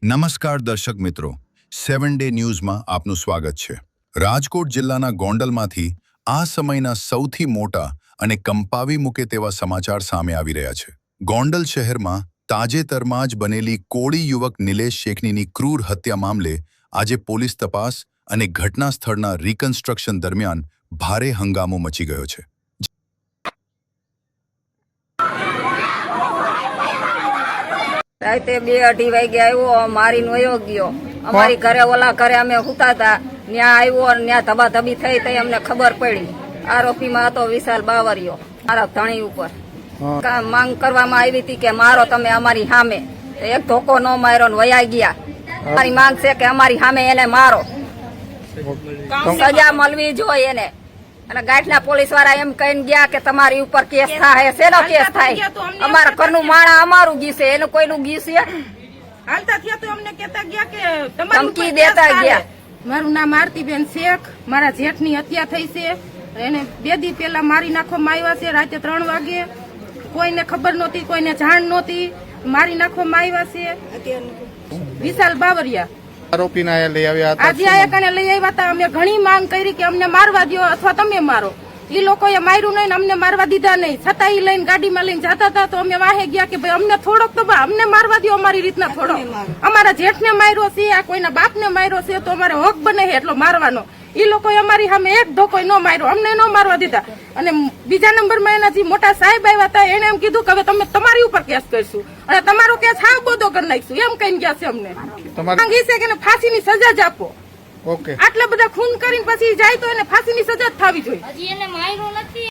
નમસ્કાર દર્શક મિત્રો, 7 ડે ન્યૂઝમાં આપનું સ્વાગત છે। રાજકોટ જિલ્લાના ગોંડલમાંથી આ સમયના સૌથી મોટા અને કંપાવી મૂકે તેવા સમાચાર સામે આવી રહ્યા છે। ગોંડલ શહેરમાં તાજેતરમાં જ બનેલી કોળી યુવક નિલેશ શેખનીની ક્રૂર હત્યા મામલે આજે પોલીસ તપાસ અને ઘટના સ્થળના રિકન્સ્ટ્રક્શન દરમિયાન ભારે હંગામો મચી ગયો છે। राते 2-2:30 वागे आव्यो मारी नोयो गयो अमारी घरे ओला घरे अमे हुता था न्या आव्यो अने न्या धबाधबी थई तई अमने खबर पड़ी आरोपी में हतो विशाल बावरियो मारा धणी उपर मांग करवामां आवी हती के मारो तमे अमारी सामे एक धोको न मार्यो ने वया गया अमारी मांग छे के अमारी सामे एने मारो सजा मळवी जोईए एने અને ગાંઠના પોલીસ વાળા એમ કહીને ગયા કે તમારી ઉપર કેસ થાય શેનો કેસ થાય અમારા ઘરનું માણા અમારું ગીસે એનું કોઈનું ગીસે હાલતા થયા તો અમને કહેતા ગયા કે તમારી ધમકી દેતા ગયા। મારું નામ આરતીબેન શેખ મારા જેઠની હત્યા થઈ છે એને 2 દી પહેલા મારી નાખવામાં આવ્યા છે રાતે 3 વાગે કોઈને ખબર નહોતી કોઈને જાણ નહોતી મારી નાખવામાં આવ્યા છે વિશાલ બાવરિયા આરોપીને લઈ આવ્યા હતા આજે આયા કને લઈ આવ્યા હતા અમે ઘણી માંગ કરી કે અમને મારવા દો અથવા તમે મારો ઈ લોકોએ માર્યું નહીં અમને મારવા દીધા નહીં છતાં ઈ લઈને ગાડીમાં લઈને જતા હતા તો અમે વાહે ગયા કે ભાઈ અમને થોડોક તો અમને મારવા દો અમારી રીતના થોડો અમારા જેઠને માર્યો છે આ કોઈના બાપને માર્યો છે તો અમારે હક બને છે એટલો મારવાનો ઈ લોકોએ અમારી સામે એક ધોકો ન માર્યો અમને ન મારવા દીધા અને બીજા નંબરમાં એના જે મોટા સાહેબ આવ્યા હતા એને એમ કીધું કે હવે તમે તમારી ઉપર કેસ કરશું અને તમારો કેસ હા બોધો કરી નાખશું એમ કહીને ગયા છે અમને માંગી છે કે ફાંસીની સજા જ આપો। ઓકે આટલા બધા ખૂન કરીને પછી જાય તો એને ફાંસીની સજા જ થવી જોઈએ। હજી એને માર્યો નથી।